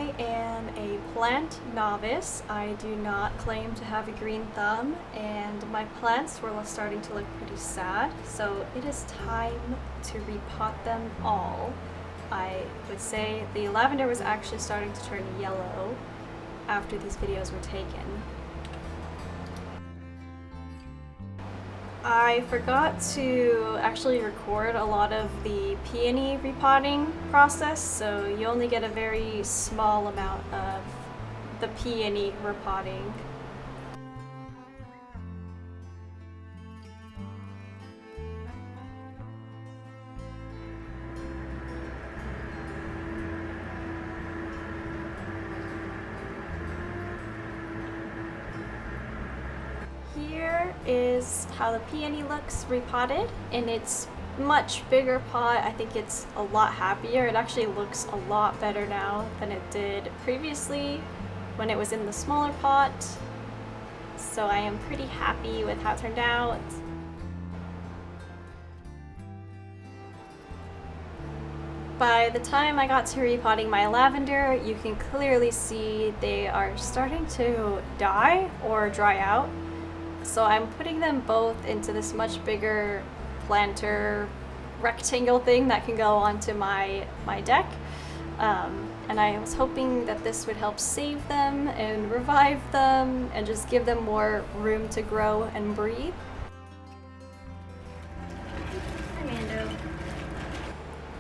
I am a plant novice. I do not claim to have a green thumb, and my plants were starting to look pretty sad, so it is time to repot them all. I would say the lavender was actually starting to turn yellow after these videos were taken. I forgot to actually record a lot of the peony repotting process, so you only get a very small amount of the peony repotting. Here is how the peony looks repotted in its much bigger pot. I think it's a lot happier. It actually looks a lot better now than it did previously when it was in the smaller pot. So I am pretty happy with how it turned out. By the time I got to repotting my lavender, you can clearly see they are starting to die or dry out. So I'm putting them both into this much bigger planter rectangle thing that can go onto my deck. And I was hoping that this would help save them and revive them and just give them more room to grow and breathe.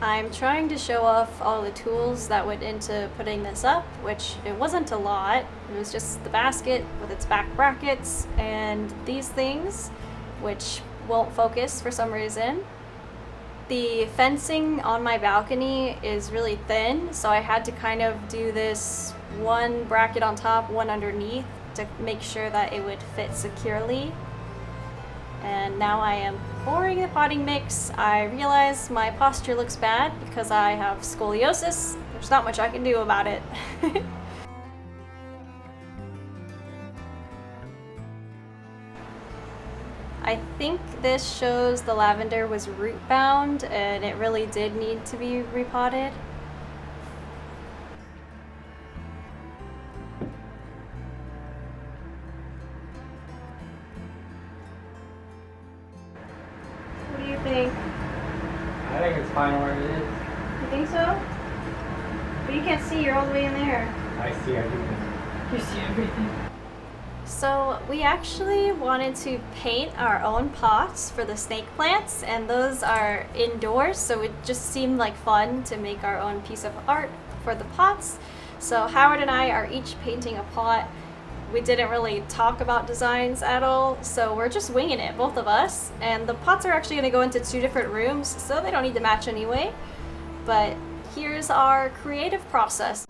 I'm trying to show off all the tools that went into putting this up, which it wasn't a lot. It was just the basket with its back brackets and these things, which won't focus for some reason. The fencing on my balcony is really thin, so I had to kind of do this one bracket on top, one underneath to make sure that it would fit securely. And now I am pouring the potting mix. I realize my posture looks bad because I have scoliosis. There's not much I can do about it. I think this shows the lavender was root bound and it really did need to be repotted. What do you think? I think it's fine where it is. You think so? But you can't see, you're all the way in there. I see everything. You see everything. So we actually wanted to paint our own pots for the snake plants, and those are indoors, so it just seemed like fun to make our own piece of art for the pots. So Howard and I are each painting a pot. We didn't really talk about designs at all, so we're just winging it, both of us. And the pots are actually going to go into 2 different rooms, so they don't need to match anyway. But here's our creative process.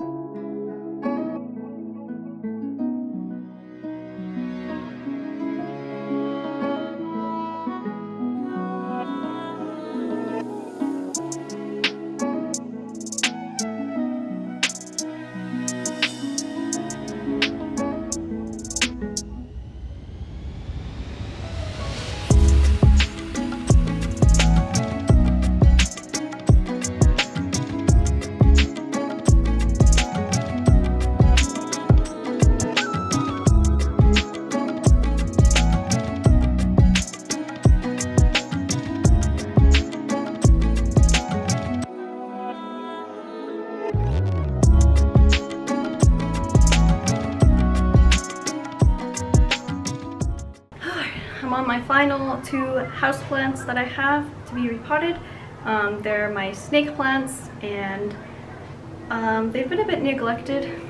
I'm on my final 2 houseplants that I have to be repotted. They're my snake plants, and they've been a bit neglected.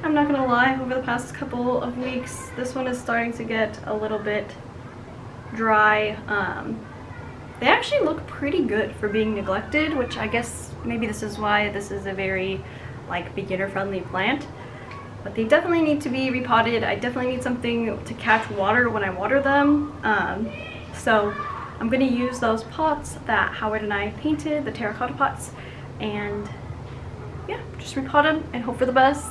I'm not gonna lie, over the past couple of weeks, this one is starting to get a little bit dry. They actually look pretty good for being neglected, which I guess maybe this is why this is a very beginner-friendly plant. But they definitely need to be repotted. I definitely need something to catch water when I water them. So I'm gonna use those pots that Howard and I painted, the terracotta pots, and yeah, just repot them and hope for the best.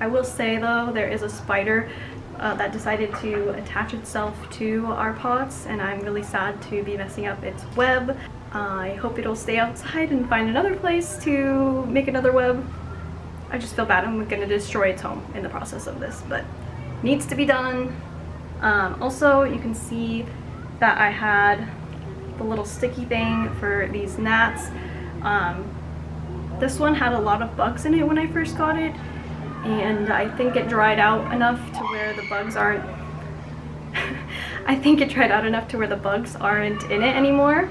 I will say though, there is a spider that decided to attach itself to our pots, and I'm really sad to be messing up its web. I hope it'll stay outside and find another place to make another web. I just feel bad I'm gonna destroy its home in the process of this, but needs to be done. Also, you can see that I had the little sticky thing for these gnats. This one had a lot of bugs in it when I first got it, and I think it dried out enough to where the bugs aren't I think it dried out enough to where the bugs aren't in it anymore.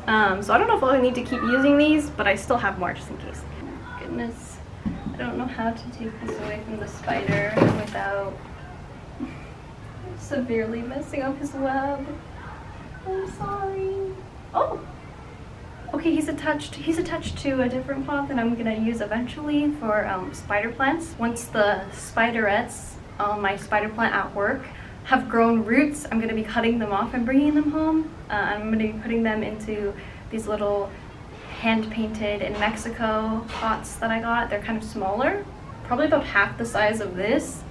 So I don't know if I'll need to keep using these, but I still have more just in case. Goodness, I don't know how to take this away from the spider without severely messing up his web. I'm sorry. Oh! Okay, he's attached to a different pot that I'm gonna use eventually for spider plants. Once the spiderettes on my spider plant at work have grown roots, I'm gonna be cutting them off and bringing them home. I'm gonna be putting them into these little hand-painted in Mexico pots that I got. They're kind of smaller, probably about half the size of this.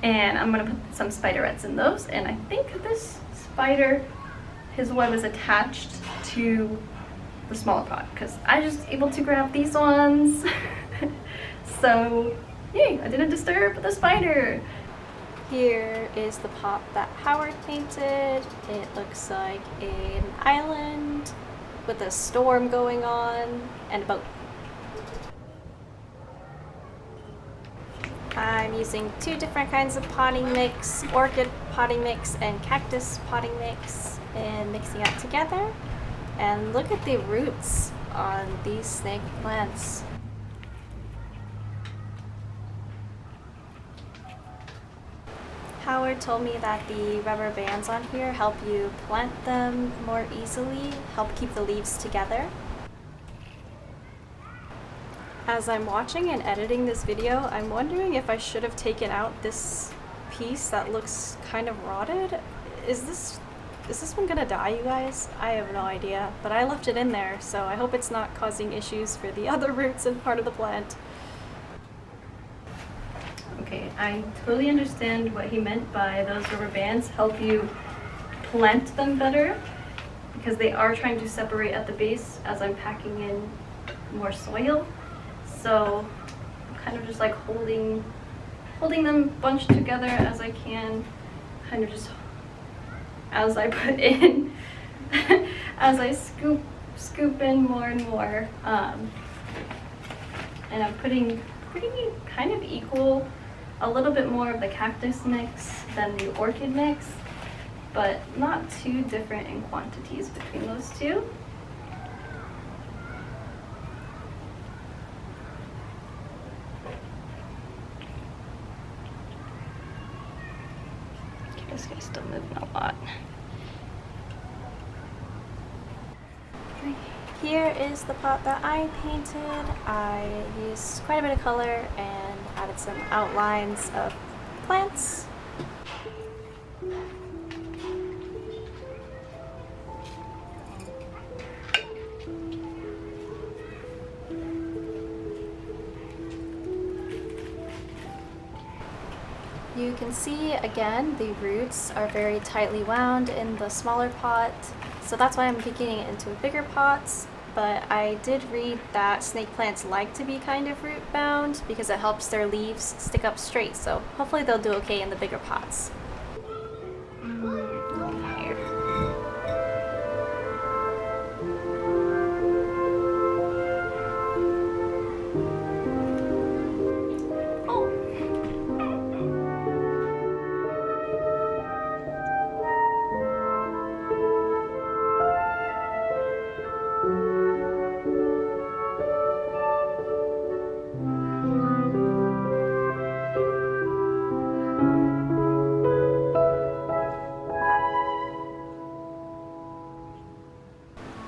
And I'm gonna put some spiderettes in those. And I think this spider, his web is attached to the smaller pot because I was just able to grab these ones. So yay, I didn't disturb the spider. Here is the pot that Howard painted. It looks like an island with a storm going on and a boat. I'm using two different kinds of potting mix, orchid potting mix and cactus potting mix, and mixing it together. And look at the roots on these snake plants. Howard told me that the rubber bands on here help you plant them more easily, help keep the leaves together. As I'm watching and editing this video, I'm wondering if I should have taken out this piece that looks kind of rotted. Is this one gonna die, you guys? I have no idea, but I left it in there, so I hope it's not causing issues for the other roots and part of the plant. Okay, I totally understand what he meant by those rubber bands help you plant them better, because they are trying to separate at the base as I'm packing in more soil. So I'm kind of just like holding them bunched together as I can, kind of just as I put in, as I scoop in more and more. And I'm putting pretty kind of equal, a little bit more of the cactus mix than the orchid mix, but not too different in quantities between those two. Okay, this guy's still moving a lot. Here is the pot that I painted. I used quite a bit of color and added some outlines of plants. You can see again the roots are very tightly wound in the smaller pot, so that's why I'm picking it into bigger pots. But I did read that snake plants like to be kind of root bound because it helps their leaves stick up straight, so hopefully they'll do okay in the bigger pots.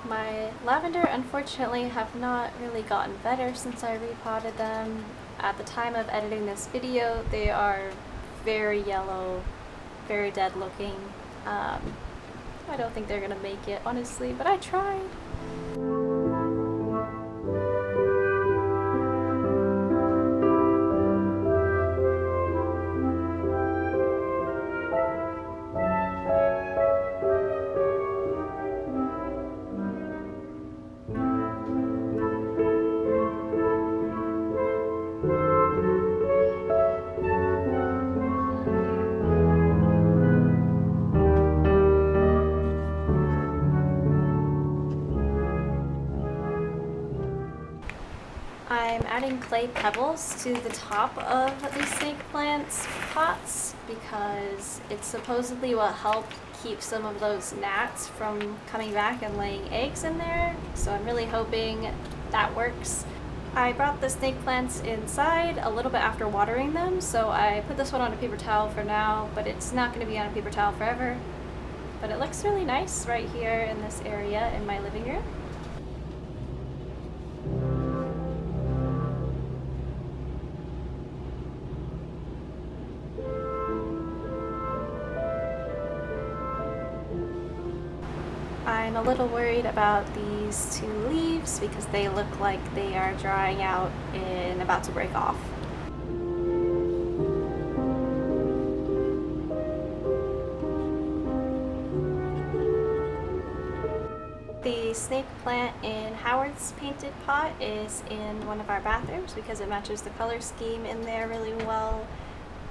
My lavender unfortunately have not really gotten better since I repotted them. At the time of editing this video, they are very yellow, very dead looking. I don't think they're gonna make it, honestly, but I tried. I'm adding clay pebbles to the top of the snake plants pots because it supposedly will help keep some of those gnats from coming back and laying eggs in there. So I'm really hoping that works. I brought the snake plants inside a little bit after watering them, so I put this one on a paper towel for now, but it's not going to be on a paper towel forever. But it looks really nice right here in this area in my living room. I'm a little worried about these two leaves because they look like they are drying out and about to break off. The snake plant in Howard's painted pot is in one of our bathrooms because it matches the color scheme in there really well,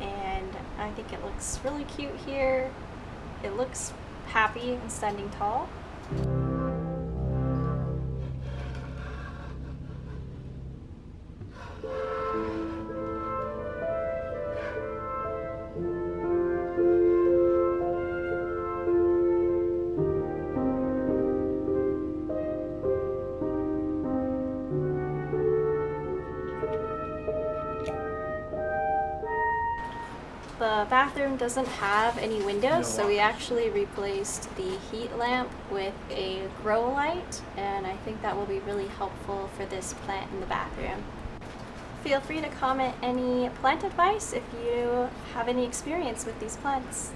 and I think it looks really cute here. It looks happy and standing tall. The bathroom doesn't have any windows, so we actually replaced the heat lamp with a grow light, and I think that will be really helpful for this plant in the bathroom. Feel free to comment any plant advice if you have any experience with these plants.